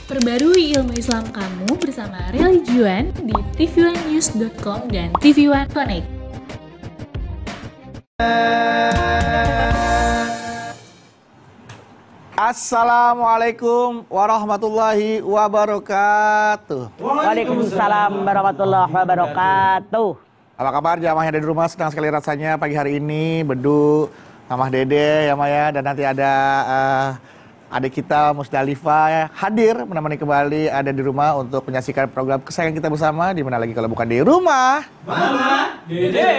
Perbarui ilmu Islam kamu bersama Religion di tv1news.com dan TV1 Connect. Assalamualaikum warahmatullahi wabarakatuh. Waalaikumsalam warahmatullahi wabarakatuh. Apa kabar jamaah yang ada di rumah? Senang sekali rasanya pagi hari ini Bedu, Mamah Dede ya Maya, dan nanti ada adik kita Musdalifah ya, hadir menemani kembali ada di rumah untuk menyaksikan program kesayangan kita bersama. Di mana lagi kalau bukan di rumah Mama Dede.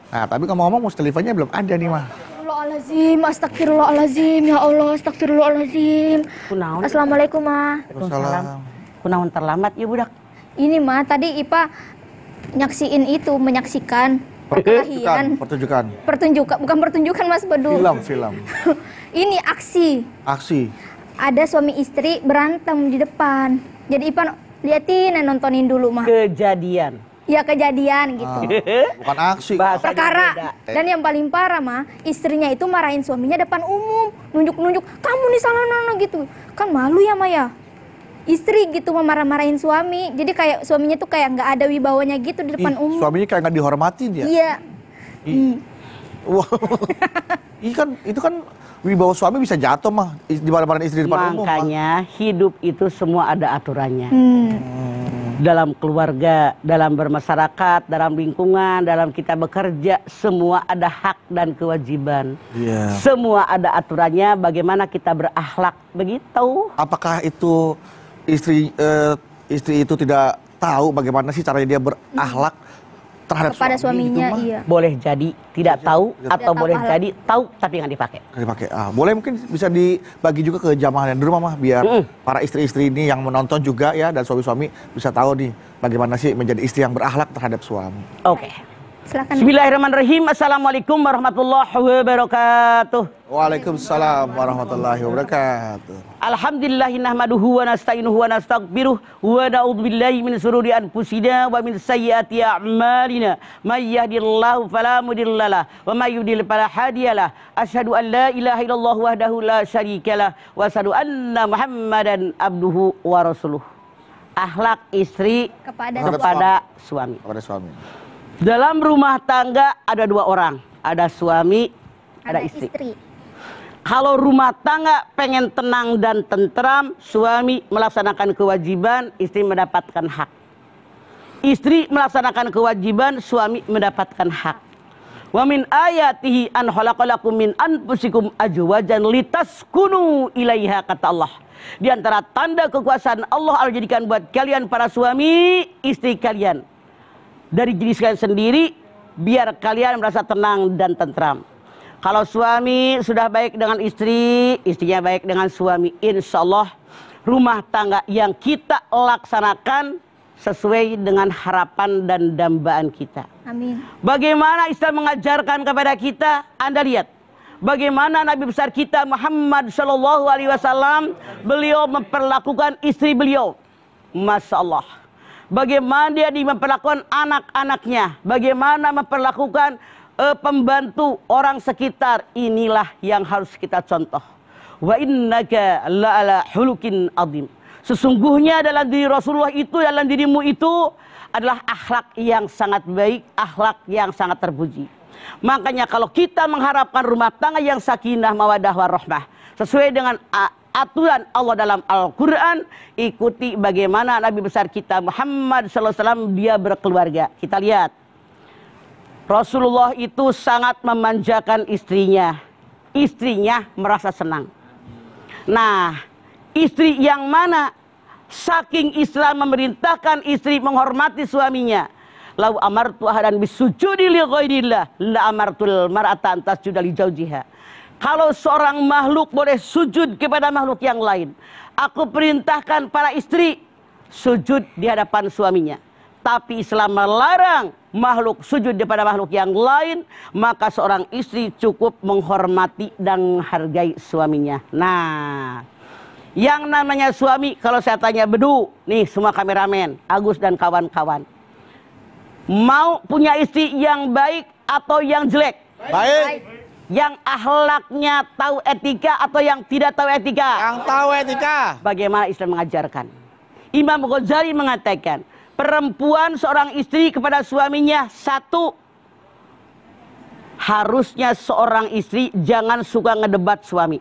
Nah, tapi ngomong-ngomong Musdalifahnya belum ada nih mah. Astagfirullahaladzim, astagfirullahaladzim, ya Allah, astagfirullahaladzim. Assalamualaikum, Ma. Waalaikumsalam. Kunaon terlambat ya budak. Ini, Ma, tadi Ipa menyaksikan perkelahian. Pertunjukan. Bukan pertunjukan, Mas Bedu. Film. Ini aksi. Ada suami istri berantem di depan. Jadi Ipa liatin, nontonin dulu, Ma. Kejadian. Ya, kejadian gitu. Bukan aksi. Perkara. Dan yang paling parah, Ma, istrinya itu marahin suaminya depan umum. Nunjuk-nunjuk, kamu nih salah gitu. Kan malu ya, Ma ya? Istri gitu marah-marahin suami. Jadi kayak suaminya tuh kayak nggak ada wibawanya gitu di depan umum. Suaminya kayak nggak dihormatin ya? Iya. Wow. Itu kan wibawa suami bisa jatuh mah di marah-marahin istri di depan umum. Makanya hidup itu semua ada aturannya. Dalam keluarga, dalam bermasyarakat, dalam lingkungan, dalam kita bekerja, semua ada hak dan kewajiban. Semua ada aturannya bagaimana kita berakhlak, begitu. Apakah itu istri itu tidak tahu bagaimana sih caranya dia berakhlak terhadap kepada suaminya gitu, iya. Boleh jadi tidak tahu atau boleh jadi tahu tapi nggak dipakai. Boleh mungkin bisa dibagi juga ke jamaah yang di rumah mah biar para istri-istri ini yang menonton juga ya dan suami-suami bisa tahu nih bagaimana sih menjadi istri yang berakhlak terhadap suami. Oke. Silakan. Bismillahirrahmanirrahim. Assalamualaikum warahmatullahi wabarakatuh. Waalaikumsalam warahmatullahi wabarakatuh. Alhamdulillahi nahmaduhu wa nasta'inuhu wa nastaghfiruh wa na'udzubillahi min shururi anfusina wa min sayyiati a'malina. May yahdihillahu fala mudhillalah wa may yudhlil fala hadiyalah. Asyhadu an la ilaha illallah wahdahu la syarikalah wa asyhadu anna Muhammadan abduhu wa rasuluh. Akhlak istri kepada suami. Dalam rumah tangga ada dua orang, ada suami, ada istri. Kalau rumah tangga pengen tenang dan tentram, suami melaksanakan kewajiban, istri mendapatkan hak. Istri melaksanakan kewajiban, suami mendapatkan hak. Wa min ayatihi an khalaqalakum min anfusikum azwajan litaskunu ilaiha, kata Allah. Di antara tanda kekuasaan Allah jadikan buat kalian para suami, istri kalian dari diri kalian sendiri, biar kalian merasa tenang dan tentram. Kalau suami sudah baik dengan istri, istrinya baik dengan suami, insya Allah rumah tangga yang kita laksanakan sesuai dengan harapan dan dambaan kita. Amin. Bagaimana Islam mengajarkan kepada kita? Anda lihat bagaimana Nabi besar kita Muhammad SAW, beliau memperlakukan istri beliau, Masya Allah. Bagaimana dia memperlakukan anak-anaknya, bagaimana memperlakukan pembantu orang sekitar. Inilah yang harus kita contoh. Wa innaka la'ala hulukin azim. Sesungguhnya dalam diri Rasulullah itu, dalam dirimu itu adalah akhlak yang sangat baik, akhlak yang sangat terpuji. Makanya kalau kita mengharapkan rumah tangga yang sakinah, mawaddah, warahmah, sesuai dengan aturan Allah dalam Al-Quran, ikuti bagaimana Nabi besar kita Muhammad SAW dia berkeluarga. Kita lihat Rasulullah itu sangat memanjakan istrinya. Istrinya merasa senang. Nah, istri yang mana saking Islam memerintahkan istri menghormati suaminya. Lau amartu ahadan bisujudi li ghairillah la amartul mar'ata an tasjuda li zawjiha. Kalau seorang makhluk boleh sujud kepada makhluk yang lain, aku perintahkan para istri sujud di hadapan suaminya. Tapi Islam melarang makhluk sujud kepada makhluk yang lain, maka seorang istri cukup menghormati dan menghargai suaminya. Nah, yang namanya suami, kalau saya tanya Bedu, nih semua kameramen, Agus dan kawan-kawan, mau punya istri yang baik atau yang jelek? Baik. Yang akhlaknya tahu etika atau yang tidak tahu etika? Yang tahu etika. Bagaimana Islam mengajarkan? Imam Ghazali mengatakan, perempuan seorang istri kepada suaminya, satu, harusnya seorang istri jangan suka ngedebat suami.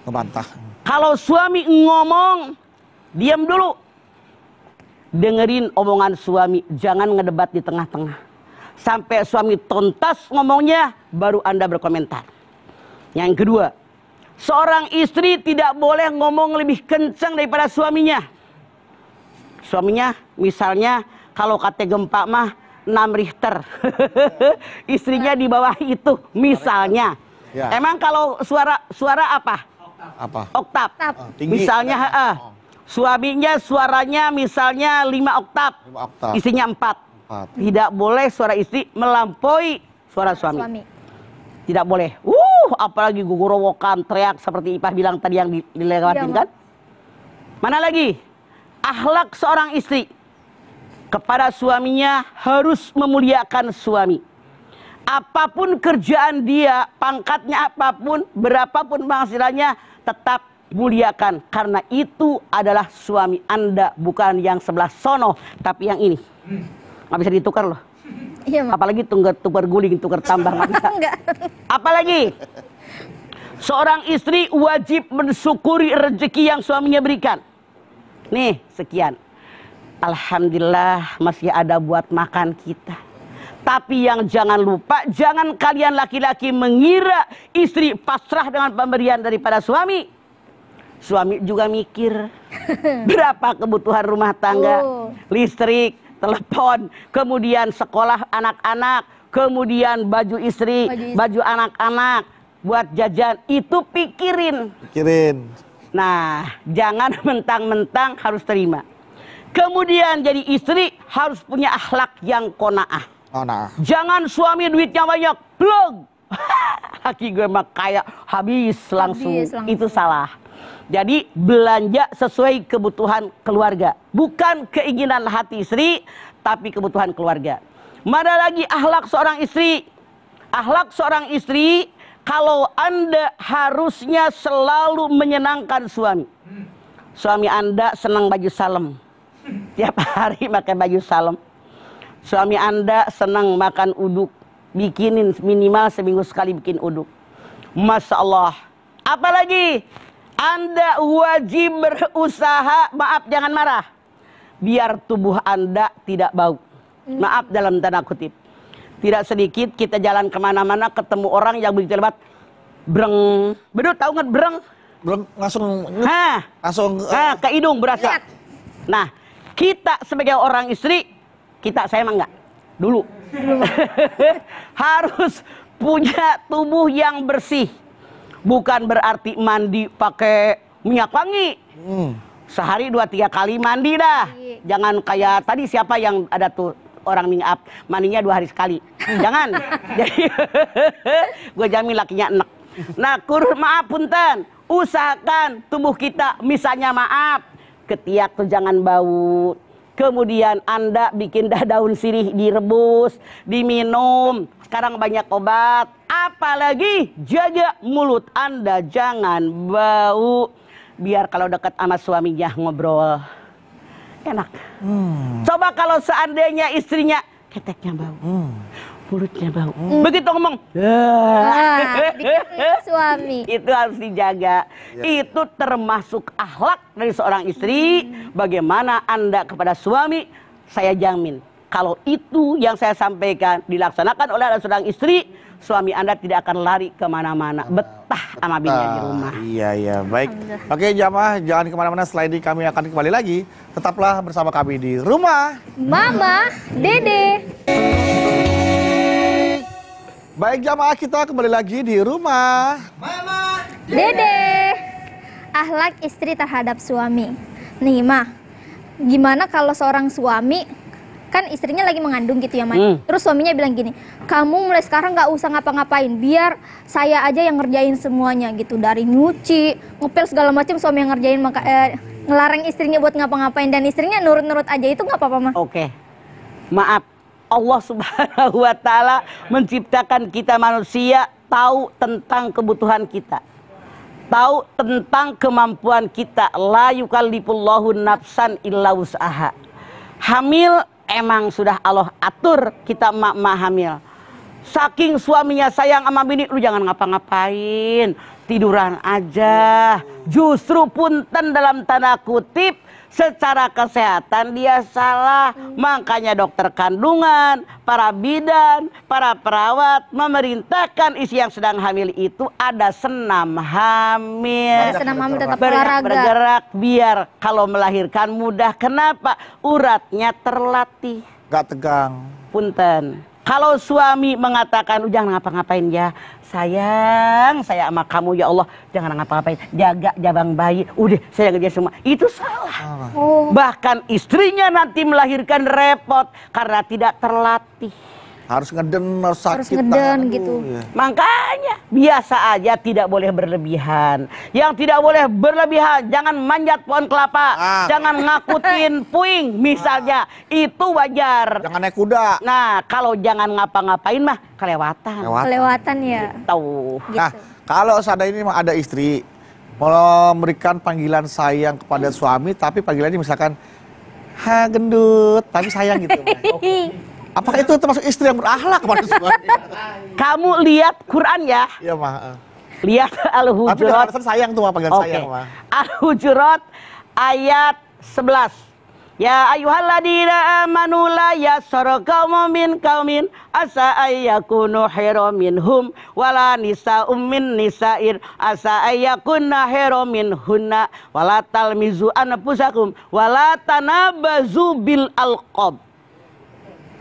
Ngebantah. Kalau suami ngomong, diam dulu. Dengerin omongan suami, jangan ngedebat di tengah-tengah. Sampai suami tuntas ngomongnya, baru Anda berkomentar. Yang kedua, seorang istri tidak boleh ngomong lebih kencang daripada suaminya. Suaminya misalnya kalau kata gempa mah 6 Richter. Istrinya di bawah itu misalnya. Ya. Emang kalau suara apa? Apa? Oktav. Tinggi. Misalnya suaminya suaranya misalnya 5 oktav. 5 oktav. Istrinya 4. Tidak boleh suara istri melampaui suara suami. Tidak boleh. Apalagi gugorowokan, teriak seperti Ipah bilang tadi yang dilewatin kan? Mana lagi? Akhlak seorang istri kepada suaminya harus memuliakan suami. Apapun kerjaan dia, pangkatnya apapun, berapapun penghasilannya, tetap muliakan. Karena itu adalah suami Anda, bukan yang sebelah sono, tapi yang ini. Nggak bisa ditukar loh. Iya, apalagi tukar guling, tukar tambah. Enggak. Apalagi seorang istri wajib mensyukuri rezeki yang suaminya berikan. Nih, sekian. Alhamdulillah masih ada buat makan kita. Tapi yang jangan lupa, jangan kalian laki-laki mengira istri pasrah dengan pemberian daripada suami. Suami juga mikir berapa kebutuhan rumah tangga, listrik, telepon, kemudian sekolah anak-anak, kemudian baju istri, baju anak-anak, buat jajan, itu pikirin. Nah, jangan mentang-mentang harus terima. Kemudian jadi istri harus punya akhlak yang qanaah. Jangan suami duitnya banyak, blog. Laki gue mah kaya, habis langsung. Itu salah. Jadi belanja sesuai kebutuhan keluarga. Bukan keinginan hati istri, tapi kebutuhan keluarga. Mana lagi akhlak seorang istri? Akhlak seorang istri, kalau Anda harusnya selalu menyenangkan suami. Suami Anda senang baju salem. Tiap hari pakai baju salem. Suami Anda senang makan uduk. Bikinin minimal seminggu sekali bikin uduk. Masya Allah. Apalagi? Anda wajib berusaha, maaf jangan marah, biar tubuh Anda tidak bau. Maaf dalam tanda kutip. Tidak sedikit kita jalan kemana-mana ketemu orang yang begitu lebat, breng. Betul tahu nggak breng? Breng langsung. Ke hidung berasa. Nah, kita sebagai orang istri, saya emang nggak dulu. Harus punya tubuh yang bersih. Bukan berarti mandi pakai minyak wangi. Sehari 2-3 kali mandi dah. Jangan kayak tadi siapa yang ada tuh orang minyak mandinya 2 hari sekali. Jangan. Jadi gue jamin lakinya enak. Nah, maaf punten. Usahakan tubuh kita misalnya maaf. Ketiak tuh jangan bau. Kemudian Anda bikin daun sirih direbus, diminum. Sekarang banyak obat. Apalagi jaga mulut Anda jangan bau. Biar kalau dekat sama suaminya ngobrol enak. Coba kalau seandainya istrinya keteknya bau, mulutnya bau. Begitu ngomong, suami. Itu harus dijaga. Itu termasuk akhlak dari seorang istri. Bagaimana Anda kepada suami, saya jamin. Kalau itu yang saya sampaikan dilaksanakan oleh seorang istri, suami Anda tidak akan lari kemana-mana. Betah sama bininya di rumah. Iya, baik. Oke, jamaah jangan kemana-mana. Setelah ini kami akan kembali lagi. Tetaplah bersama kami di Rumah Mama Dede. Baik jamaah, kita kembali lagi di Rumah Mama Dede. Akhlak istri terhadap suami. Nih, Mah. Gimana kalau seorang suami kan istrinya lagi mengandung gitu ya, Mai. Terus suaminya bilang gini, kamu mulai sekarang nggak usah ngapa-ngapain, biar saya aja yang ngerjain semuanya gitu, dari nyuci, ngepel segala macam suami yang ngerjain, ngelarang istrinya buat ngapa-ngapain dan istrinya nurut-nurut aja, itu nggak apa-apa, Mah? Oke, maaf, Allah Subhanahu wa Ta'ala menciptakan kita manusia tahu tentang kebutuhan kita, tahu tentang kemampuan kita. La yukallifullahu nafsan illa wus'aha. Hamil emang sudah Allah atur kita emak-emak hamil. Saking suaminya sayang sama bini, lu jangan ngapa-ngapain, tiduran aja. Justru punten dalam tanda kutip, secara kesehatan dia salah. Makanya dokter kandungan, para bidan, para perawat memerintahkan istri yang sedang hamil itu ada senam hamil. Ada senam hamil, tetap olahraga. Bergerak biar kalau melahirkan mudah. Kenapa? Uratnya terlatih. Gak tegang. Punten. Kalau suami mengatakan, jangan ngapa-ngapain ya, sayang saya sama kamu ya Allah, jangan ngapa-ngapain, jaga jabang bayi, udah saya kerja semua, itu salah. Bahkan istrinya nanti melahirkan repot karena tidak terlatih. Harus ngeden, harus sakit. Harus ngeden gitu. Ya. Makanya biasa aja, tidak boleh berlebihan. Yang tidak boleh berlebihan, jangan manjat pohon kelapa, jangan ngakutin puing misalnya, itu wajar. Jangan naik kuda. Nah, kalau jangan ngapa-ngapain mah kelewatan. Kelewatan ya. Tahu. Nah, kalau seandainya ini ada istri memberikan panggilan sayang kepada suami, tapi panggilannya misalkan, ha gendut, tapi sayang gitu. Apakah itu termasuk istri yang berakhlak kepada suami? Kamu lihat Quran ya? Iya, mah. Lihat Al-Hujurat. Tapi dengan alasan sayang tuh, panggilan sayang, mah. Al-Hujurat ayat 11. Ya ayyuhalladzina amanu la yaskhar qaumun min qaumin asa ayyakunu khairam minhum wala nisa'um min nisa'in asa ayyakunna khairam minhunna wala talmizu anfusakum wala tanabazu bil alqab.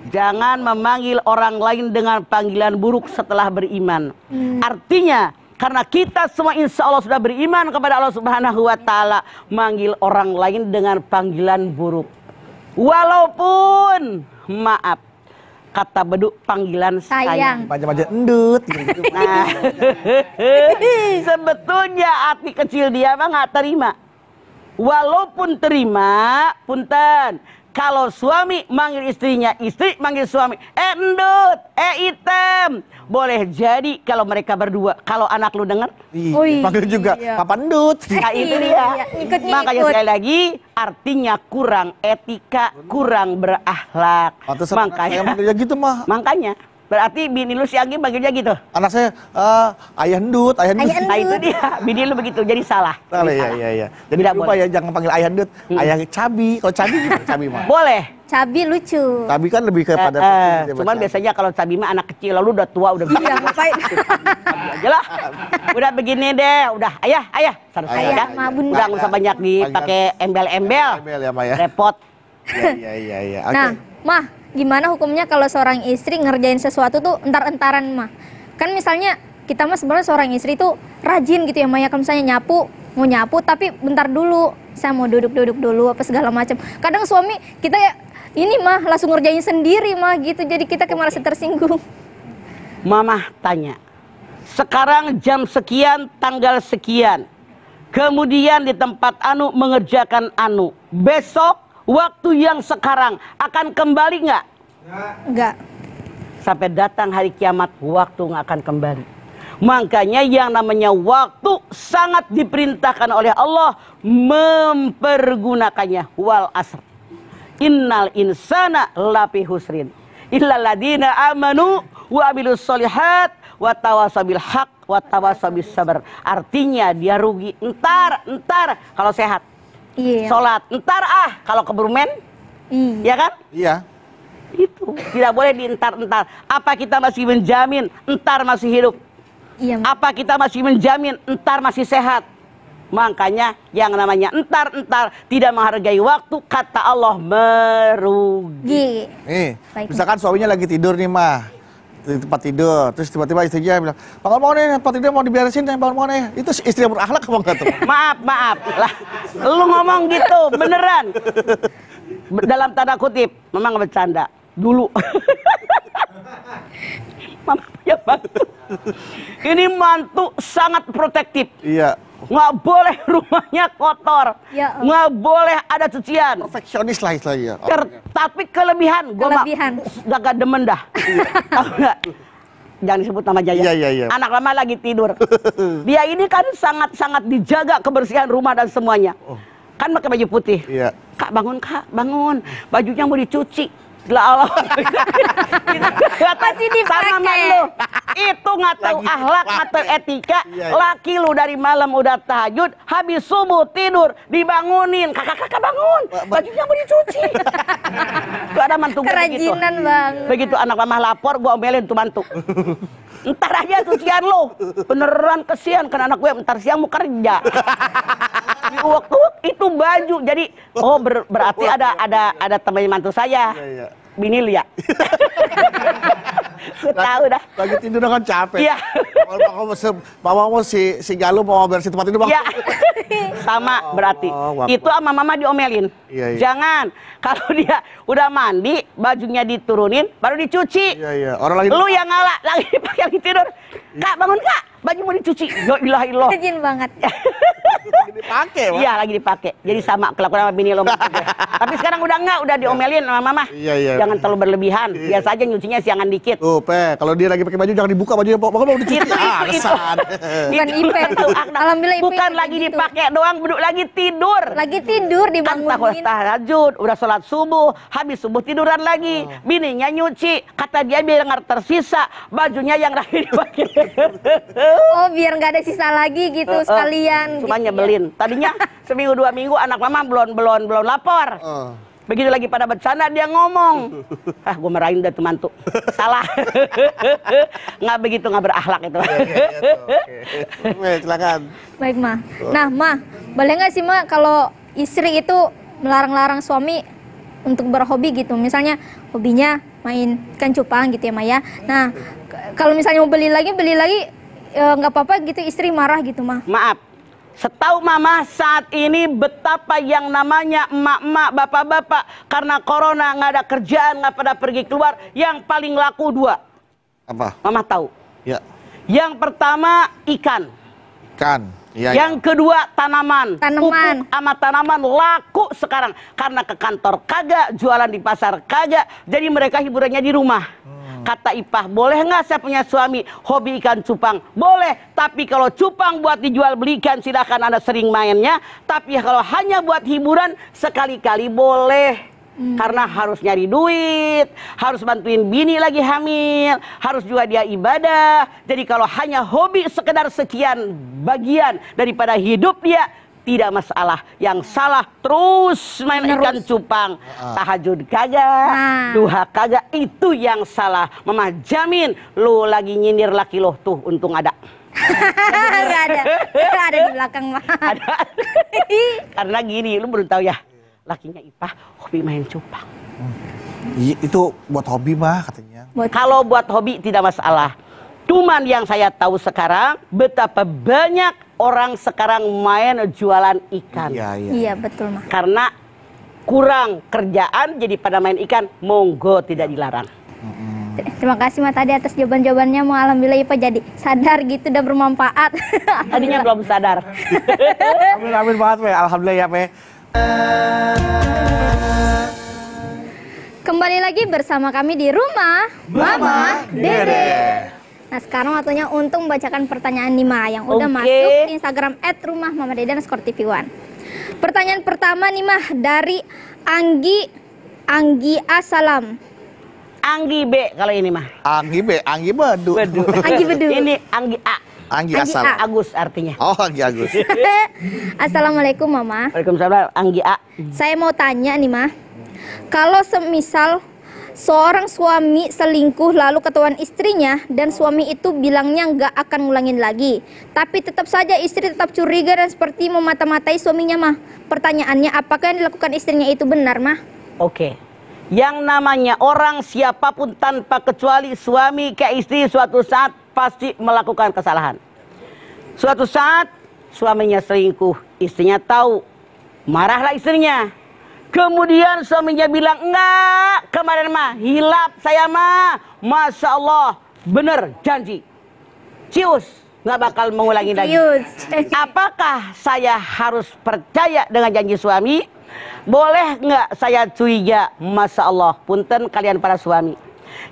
Jangan memanggil orang lain dengan panggilan buruk setelah beriman. Artinya, karena kita semua insya Allah sudah beriman kepada Allah Subhanahu wa Ta'ala, manggil orang lain dengan panggilan buruk. Walaupun, maaf, kata beduk panggilan sayang. Manja-manja endut. Gitu. Nah, sebetulnya hati kecil dia mah nggak terima. Walaupun terima, punten. Kalau suami manggil istrinya, istri manggil suami, endut, item. Boleh jadi kalau mereka berdua. Kalau anak lu denger, panggil juga, papa endut. Nah itu dia. Makanya sekali lagi, artinya kurang etika, kurang berakhlak. Makanya manggilnya gitu mah. Makanya. Berarti bini lu si Agi manggilnya gitu. Anak saya ayah endut, ayah endut. Nah itu dia, bini lu begitu, jadi salah. Iya. Jadi tidak lupa ya, jangan panggil ayah endut, ayah cabi. Kalau cabi gitu, cabi mah. Boleh. Cabi lucu. Cabi kan lebih kepada cuman biasanya kalau cabi mah anak kecil, lalu udah tua, udah begini. Iya, ngapain? Aja lah. Udah begini deh, udah. Ayah. Selesai ya. Udah nggak usah banyak dipakai embel-embel. Repot. Iya. Nah, Mah, gimana hukumnya kalau seorang istri ngerjain sesuatu tuh entar-entaran, Mah? Kan misalnya kita mah sebenarnya seorang istri tuh rajin gitu ya, Maya. Kalau misalnya mau nyapu tapi bentar dulu, saya mau duduk dulu apa segala macam. Kadang suami kita ya ini mah langsung ngerjain sendiri mah gitu, jadi kita kayak malah tersinggung. Mama tanya, sekarang jam sekian, tanggal sekian, kemudian di tempat anu mengerjakan anu, besok waktu yang sekarang akan kembali nggak? Nggak. Sampai datang hari kiamat, waktu nggak akan kembali. Makanya yang namanya waktu sangat diperintahkan oleh Allah mempergunakannya. Wal asr. Innal insana lafi husrin. Illal ladina amanu wa amilus solihat wa tawasabil haq wa tawasabis sabar. Artinya dia rugi. Entar kalau sehat. Iya. Sholat. Entar kalau keburu men. Iya kan? Iya. Itu tidak boleh dientar-entar. Apa kita masih menjamin entar masih hidup? Iya. Apa kita masih menjamin entar masih sehat? Makanya yang namanya entar tidak menghargai waktu, kata Allah merugi. Nih, misalkan suaminya lagi tidur nih, Mah, di tempat tidur, terus tiba-tiba istrinya bilang, bangun nih, tempat tidur mau diberesin, bangun nih. Itu istri yang berakhlak apa enggak tuh? Maaf lah, lu ngomong gitu beneran? Dalam tanda kutip, memang bercanda dulu. Mama punya mantu. Ini mantu sangat protektif. Iya. nggak boleh rumahnya kotor, Ya Allah. nggak boleh ada cucian. Perfeksionis lah istilahnya. Tapi kelebihan, gue gak demen dah. Tahu nggak? Jangan disebut nama Jaya. Iya. Anak lama lagi tidur. Dia ini kan sangat dijaga kebersihan rumah dan semuanya. Kan pakai baju putih. Iya. Kak bangun. Bajunya mau dicuci. Lah Allah. Masih dipakai. Itu nggak tahu akhlak, nggak tahu etika. Iya. Laki lu dari malam udah tahajud, habis subuh tidur dibangunin. Kakak bangun. Bajunya mau dicuci. Tuh ada mantu gue begitu. Kerajinan banget. Begitu anak mama lapor, gue omelin tuh mantu. Ntar aja cucian lo. Beneran kesian kan anak gue, ntar siang mau kerja. Waktu itu baju. Jadi berarti ada temannya mantu saya. Iya. Bini Lia. Gue tahu dah. Lagi tidur kan capek. Iya. Mama si Galuh mau bersih tempat tidur, Bang. Iya. Sama berarti. Itu sama mama diomelin. Iya. Jangan. Kalau dia udah mandi, bajunya diturunin, baru dicuci. Iya. Orang lagi Lu yang ngalah, lagi dipakai lagi tidur. Kak, bangun Kak. Baju mau dicuci. Ya ilah ilah. Rajin banget. dipakai, Bang. Iya, lagi dipakai. Jadi sama kelakuan sama bini lo. Tapi sekarang udah enggak, udah diomelin sama mama. Iya. Jangan terlalu berlebihan. Biasa aja nyucinya siangan dikit. Tuh, kalau dia lagi pakai baju jangan dibuka bajunya, pokoknya mau dicuci. Itu. Alasan. Bukan Ipe. Alhamdulillah Ipe Bukan lagi gitu. dipakai doang, beduk lagi tidur. Lagi tidur Kan dibangunin. tahajud, udah sholat subuh, habis subuh tiduran lagi. Bininya nyuci, kata dia biar nggak tersisa bajunya yang lagi dipakai. Oh, biar nggak ada sisa lagi gitu sekalian. Cuma gitu, nyebelin. Tadinya seminggu 2 minggu anak mama belum lapor. Begitu lagi pada bercanda dia ngomong. Gue marahin dah tuh mantu. Salah. Nggak begitu, nggak berakhlak itu. Oke, silakan. Baik, Ma. Nah, Ma, boleh nggak sih, Ma, kalau istri itu melarang-larang suami untuk berhobi gitu? Misalnya hobinya main ikan cupang gitu ya, Ma ya. Nah, kalau misalnya mau beli lagi nggak apa-apa gitu, istri marah gitu, Ma. Maaf, setahu mama saat ini betapa yang namanya emak-emak, bapak-bapak karena corona nggak ada kerjaan, nggak pada pergi keluar, yang paling laku 2. Apa? Mama tahu. Ya. Yang pertama ikan. Iya. Yang kedua tanaman. Tanaman. Pupuk sama tanaman laku sekarang karena ke kantor kagak, jualan di pasar kagak, jadi mereka hiburannya di rumah. Kata Ipah, boleh nggak saya punya suami hobi ikan cupang? Boleh, tapi kalau cupang buat dijual belikan silahkan, Anda sering mainnya. Tapi kalau hanya buat hiburan sekali-kali boleh. Karena harus nyari duit, harus bantuin bini lagi hamil, harus juga dia ibadah. Jadi kalau hanya hobi sekedar sekian bagian daripada hidup dia, tidak masalah. Yang salah terus main ikan cupang, tahajud kagak, duha kagak, itu yang salah. Mama jamin lu lagi nyindir laki lo tuh, untung ada. ada di belakang, Ma. Ada. Karena gini, lu belum tahu ya, lakinya Ipah hobi main cupang. Itu buat hobi, mah katanya. Kalau buat hobi tidak masalah. Cuman yang saya tahu sekarang, betapa banyak orang sekarang main jualan ikan. Iya, betul, Ma. Karena kurang kerjaan jadi pada main ikan, monggo tidak dilarang. Terima kasih, Ma, tadi atas jawaban-jawabannya. Mau alhamdulillah Ipa jadi sadar gitu dan bermanfaat. Tadinya belum sadar. Amin banget, Pe. Alhamdulillah ya, Pe. Kembali lagi bersama kami di rumah Mama Dede. Nah, sekarang waktunya untuk membacakan pertanyaan nih, Ma, yang udah masuk di Instagram @rumahmamadede_tv1. Pertanyaan pertama nih, Ma, dari Anggi Asalam. Anggi B kalau ini mah. Anggi B, Anggi Bedu. Anggi Bedu. Ini Anggi A. Anggi Asal. Agus artinya. Oh, Anggi Agus. Assalamualaikum, Mama. Waalaikumsalam, Anggi A. Saya mau tanya nih, Ma. Kalau semisal seorang suami selingkuh lalu ketahuan istrinya dan suami itu bilangnya nggak akan ngulangin lagi, tapi tetap saja istri tetap curiga dan seperti memata-matai suaminya, Mah. Pertanyaannya, apakah yang dilakukan istrinya itu benar, Mah? Oke. Yang namanya orang siapapun tanpa kecuali suami ke istri suatu saat pasti melakukan kesalahan. Suatu saat suaminya selingkuh, istrinya tahu, marahlah istrinya. Kemudian suaminya bilang, enggak, kemarin mah hilap saya mah, Masya Allah, bener janji. Cius, nggak bakal mengulangi lagi. Serius. Apakah saya harus percaya dengan janji suami? Boleh nggak saya curiga? Masya Allah, punten kalian para suami.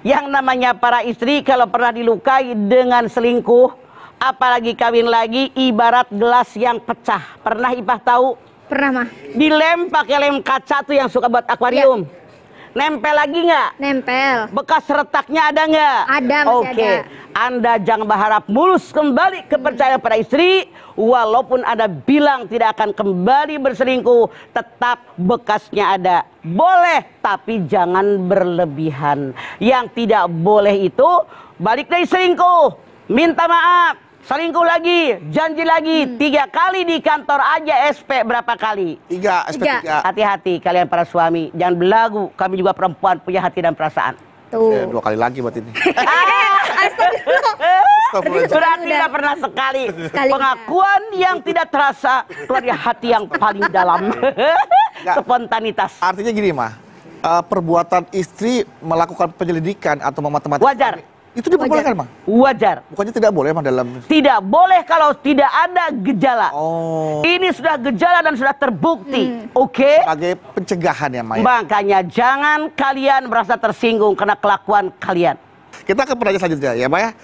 Yang namanya para istri kalau pernah dilukai dengan selingkuh, apalagi kawin lagi, ibarat gelas yang pecah. Pernah Ipah tahu? Pernah mah. Dilem pakai lem kaca tuh yang suka buat akuarium. Ya. Nempel lagi nggak? Nempel. Bekas retaknya ada nggak? Ada, masih Oke. ada. Anda jangan berharap mulus kembali kepercayaan para istri. Walaupun Anda bilang tidak akan kembali berselingkuh, tetap bekasnya ada. Boleh, tapi jangan berlebihan. Yang tidak boleh itu balik dari selingkuh, minta maaf, selingkuh lagi, janji lagi. 3 kali di kantor aja SP berapa kali? 3, SP3. Hati-hati kalian para suami, jangan belagu. Kami juga perempuan punya hati dan perasaan. Tuh. 2 kali lagi buat ini. Berarti nggak pernah sekali. Sekali Pengakuan yang tidak terasa keluar dari hati yang paling dalam. Spontanitas. Artinya gini, Mah. Perbuatan istri melakukan penyelidikan atau mematematika. Wajar. Itu diperbolehkan, Mah? Wajar. Bukannya tidak boleh, Mah, dalam... Tidak boleh kalau tidak ada gejala. Oh. Ini sudah gejala dan sudah terbukti. Oke? Sebagai pencegahan ya, Maya. Makanya jangan kalian merasa tersinggung karena kelakuan kalian. Kita ke pertanyaan selanjutnya ya, Maya.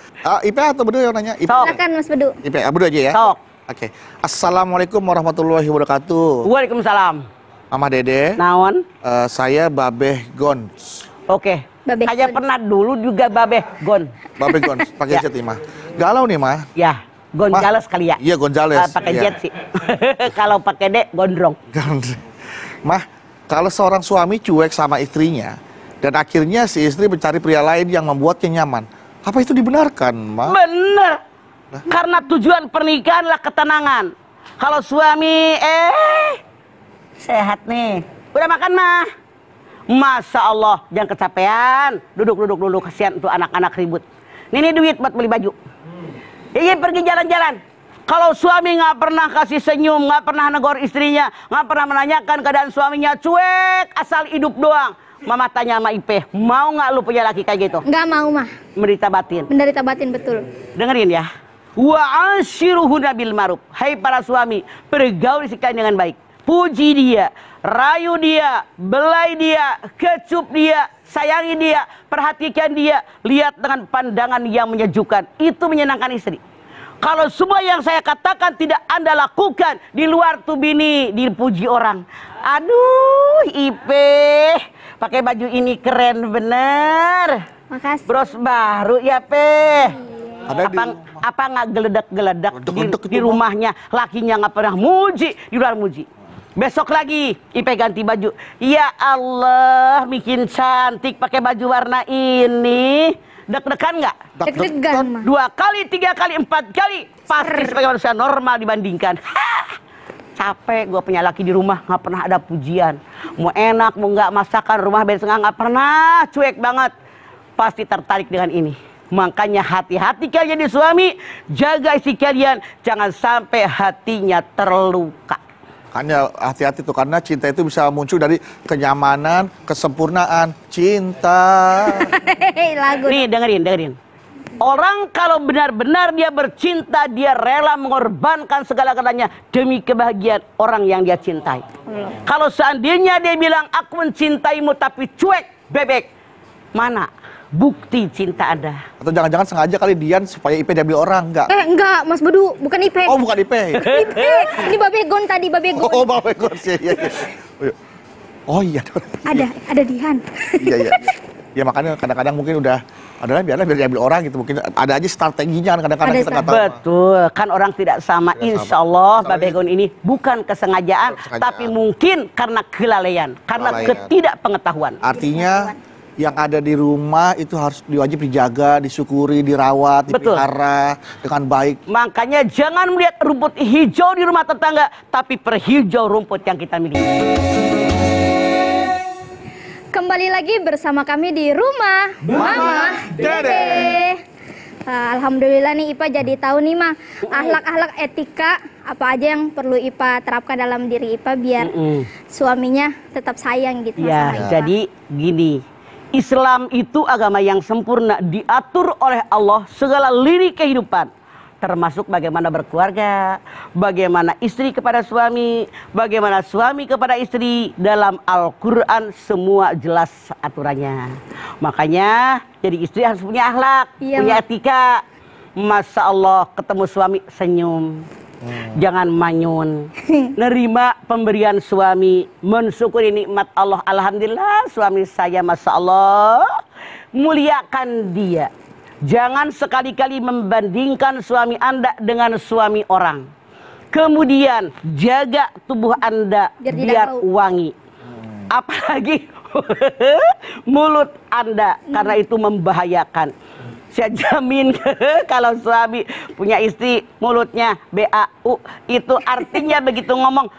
Ipe atau Bedu yang nanya? Ipe. Sok. Silakan Mas Bedu. Ipe, Bedu aja ya. Sok. Oke. Assalamualaikum warahmatullahi wabarakatuh. Waalaikumsalam. Mama Dede. Naon? Saya Babeh Gons. Oke. Babeh Saya Gons. pernah dulu juga babeh gon. Babeh Gons, pakai Ya. jet nih, Mah. Galau nih, Mah. Ya, Gonzales kali ya. Iya, Gonzales. Pakai Iya. jet sih. Kalau pakai D, gondrong. Mah, kalau seorang suami cuek sama istrinya dan akhirnya si istri mencari pria lain yang membuatnya nyaman, apa itu dibenarkan, Mah? Bener. Karena tujuan pernikahan adalah ketenangan. Kalau suami sehat nih, udah makan mah? Masya Allah, jangan kecapean. Duduk, kasihan untuk anak-anak ribut. Ini duit buat beli baju. Iya, pergi jalan-jalan. Kalau suami nggak pernah kasih senyum, nggak pernah negor istrinya, nggak pernah menanyakan keadaan suaminya, cuek, asal hidup doang. Mama tanya sama Ipe, mau nggak lu punya laki kayak gitu? Nggak mau mah. Menderita batin. Menderita batin betul. Dengerin ya. Wa ashiruhunna bil ma'ruf. Hai para suami, pergauli si kalian dengan baik. Puji dia, rayu dia, belai dia, kecup dia, sayangi dia, perhatikan dia, lihat dengan pandangan yang menyejukkan. Itu menyenangkan istri. Kalau semua yang saya katakan tidak Anda lakukan, di luar tuh bini dipuji orang. Aduh, Ipe, pakai baju ini keren bener. Makasih. Bros baru ya, Pe. Ada Apa nggak geledak-geledak Geledak-geledak di itu, rumahnya, lakinya nggak pernah muji, di luar muji. Besok lagi Ipe ganti baju. Ya Allah, bikin cantik pakai baju warna ini. Deg-degan nggak? Deg-degan mah. 2 kali, 3 kali, 4 kali. Pasti sebagai manusia normal dibandingkan. Capek gue punya laki di rumah, nggak pernah ada pujian. Mau enak, mau nggak masakan, rumah beres nggak pernah, cuek banget. Pasti tertarik dengan ini. Makanya hati-hati kalian jadi suami, jaga istri kalian, jangan sampai hatinya terluka. Hanya hati-hati tuh, karena cinta itu bisa muncul dari kenyamanan, kesempurnaan, cinta. Lagu. Nih dengerin. Orang kalau benar-benar dia bercinta, dia rela mengorbankan segala-galanya demi kebahagiaan orang yang dia cintai. Kalau seandainya dia bilang aku mencintaimu tapi cuek, bebek, mana bukti cinta Anda? Atau jangan-jangan sengaja kali Dian supaya Ipe diambil orang, enggak? Enggak, Mas Bedu, bukan Ipe. Oh, bukan Ipe. Ipe. Ini Babegon tadi, Babegon. Oh, Babeh Gons, iya. Oh iya. Ada Dian. Iya. Ya makanya kadang-kadang mungkin udah adalah biar diambil orang gitu, mungkin ada aja strateginya kan, kadang-kadang Ada kita nggak tahu. Betul, kan orang tidak sama. Tidak Insya sama. Allah, Insya Allah Babegon ini bukan kesengajaan, Kesengajaan. tapi mungkin karena kelalaian, karena Kelalaian. ketidakpengetahuan. Artinya yang ada di rumah itu harus wajib dijaga, disyukuri, dirawat, Betul. dipelihara dengan baik. Makanya jangan melihat rumput hijau di rumah tetangga, tapi perhijau rumput yang kita miliki. Kembali lagi bersama kami di rumah Mama Dede. Alhamdulillah nih Ipa jadi tahu nih mah akhlak-akhlak etika apa aja yang perlu Ipa terapkan dalam diri Ipa biar suaminya tetap sayang gitu sama Ya, Ipa. jadi gini. Islam itu agama yang sempurna, diatur oleh Allah segala lini kehidupan. termasuk bagaimana berkeluarga, bagaimana istri kepada suami, bagaimana suami kepada istri. Dalam Al-Quran semua jelas aturannya. Makanya jadi istri harus punya akhlak, punya etika. Masya Allah, ketemu suami senyum, jangan manyun, nerima pemberian suami, mensyukuri nikmat Allah. Alhamdulillah suami saya Masya Allah, muliakan dia. Jangan sekali-kali membandingkan suami Anda dengan suami orang. Kemudian jaga tubuh Anda biar wangi. Apalagi mulut Anda, karena itu membahayakan. Saya jamin kalau suami punya istri mulutnya BAU, itu artinya begitu ngomong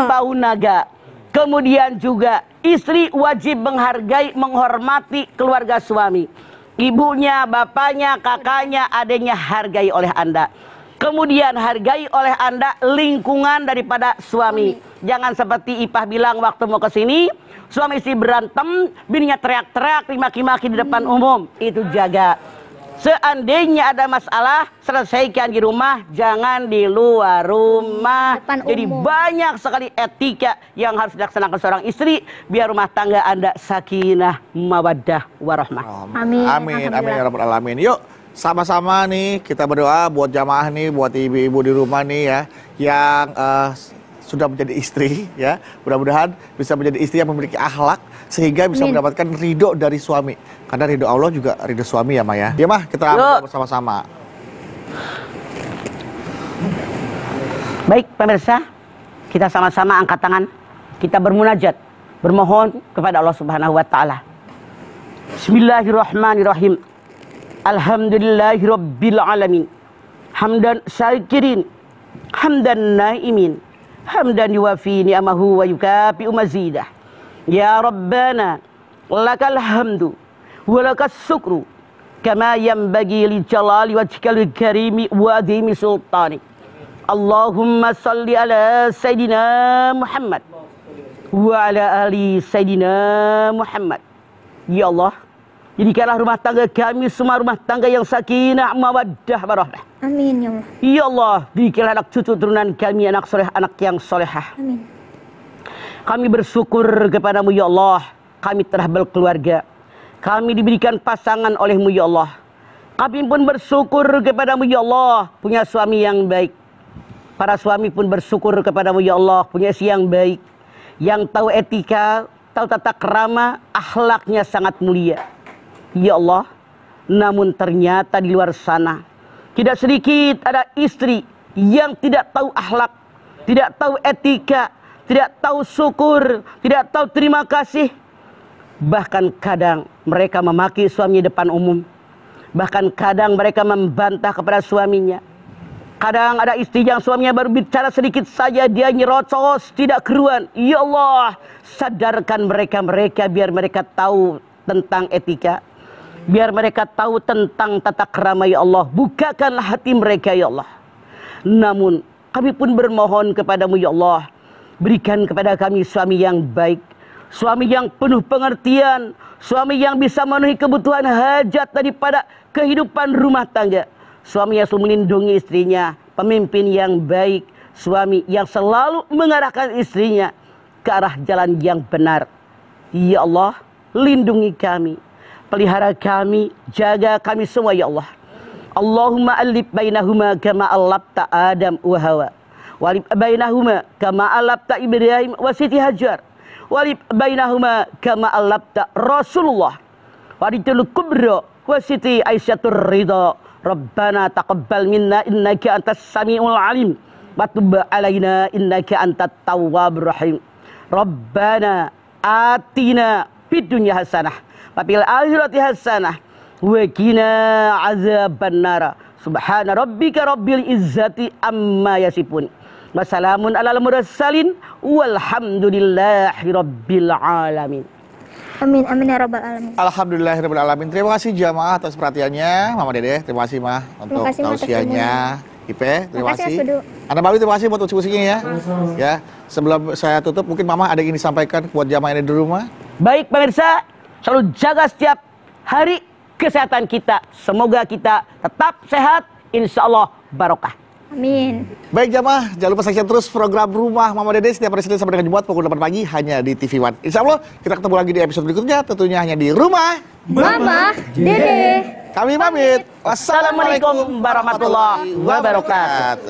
bau naga. Kemudian juga istri wajib menghargai, menghormati keluarga suami. Ibunya, bapaknya, kakaknya, adiknya hargai oleh Anda. Kemudian hargai oleh Anda lingkungan daripada suami. Jangan seperti Ipah bilang waktu mau ke sini, suami istri berantem, bininya teriak-teriak, dimaki-maki di depan umum. Itu jaga. Seandainya ada masalah, selesaikan di rumah, jangan di luar rumah. Jadi banyak sekali etika yang harus dilaksanakan seorang istri, biar rumah tangga Anda sakinah, mawaddah, warahmah. Amin. Amin. Amin ya rabbal alamin. Yuk sama-sama nih kita berdoa buat jamaah nih, buat ibu-ibu di rumah nih ya, yang sudah menjadi istri ya. Mudah-mudahan bisa menjadi istri yang memiliki akhlak sehingga bisa mendapatkan ridho dari suami. Karena ridho Allah juga ridho suami ya Maya. Ya Mah, kita berdoa bersama-sama. Baik pemirsa, kita sama-sama angkat tangan, kita bermunajat, bermohon kepada Allah Subhanahu wa taala. Bismillahirrahmanirrahim. Alhamdulillahirabbil alamin. Hamdan syakirin, hamdan naimin, hamdan yuwafi ni'amahu wa yukafi mazidah. Ya Rabbana, lakal hamdu wa lakas syukru kama yanbaghi li jalali wajhikal karimi wa adhimi sultanik. Allahumma salli ala Sayyidina Muhammad wa ala ali Sayyidina Muhammad. Ya Allah, jadikanlah rumah tangga kami semua rumah tangga yang sakinah, mawaddah, warahmah. Amin ya Allah. Ya Allah, berikanlah anak cucu turunan kami anak soleh, anak yang solehah. Amin. Kami bersyukur kepadamu ya Allah, kami telah berkeluarga, kami diberikan pasangan olehmu ya Allah. Kami pun bersyukur kepadamu ya Allah, punya suami yang baik. Para suami pun bersyukur kepadamu ya Allah, punya istri yang baik, yang tahu etika, tahu tata krama, akhlaknya sangat mulia. Ya Allah, namun ternyata di luar sana tidak sedikit ada istri yang tidak tahu akhlak, tidak tahu etika, tidak tahu syukur, tidak tahu terima kasih. Bahkan kadang mereka memaki suaminya depan umum. Bahkan kadang mereka membantah kepada suaminya. Kadang ada istri yang suaminya baru bicara sedikit saja dia nyerocos, tidak keruan. Ya Allah, sadarkan mereka biar mereka tahu tentang etika. Biar mereka tahu tentang tata krama ya Allah. Bukakanlah hati mereka ya Allah. Namun kami pun bermohon kepadamu ya Allah, berikan kepada kami suami yang baik, suami yang penuh pengertian, suami yang bisa memenuhi kebutuhan hajat daripada kehidupan rumah tangga, suami yang selalu melindungi istrinya, pemimpin yang baik, suami yang selalu mengarahkan istrinya ke arah jalan yang benar. Ya Allah, lindungi kami, pelihara kami, jaga kami semua ya Allah. Allahumma alif bainahuma kama allabta Adam wa Hawa, walib bainahuma kama alabta Ibrahim wa Siti Hajar, walib bainahuma kama alabta Rasulullah waritul kubra wa Siti Aisyatur Ridha. Rabbana taqabbal minna innaka antas samiul alim wa tub alaina innaka antat tawwabur rahim. Rabbana atina fid dunya hasanah wa fil akhirati hasanah wa qina azabannar. Subhana rabbika rabbil izzati amma yasifun. Wassalamun alal mursalin walhamdulillahi rabbil alamin. Amin, amin ya rabbal alamin. Alhamdulillahi rabbil alamin. Terima kasih jamaah atas perhatiannya. Mama Dede, terima kasih Mah untuk tausiahnya. Ipe, terima kasih. Anda Bali, terima kasih buat diskusinya ya. Ya, sebelum saya tutup mungkin Mama ada yang ingin disampaikan buat jamaah yang ada di rumah. Baik pemirsa, selalu jaga setiap hari kesehatan kita. Semoga kita tetap sehat, insya Allah barokah. Amin. Baik jamaah, jangan lupa saksikan terus program Rumah Mama Dede setiap hari Senin sampai dengan Jumat pukul 8 pagi hanya di TV One. Insya Allah kita ketemu lagi di episode berikutnya, tentunya hanya di Rumah Mama Dede. Kami pamit. Wassalamualaikum warahmatullahi wabarakatuh.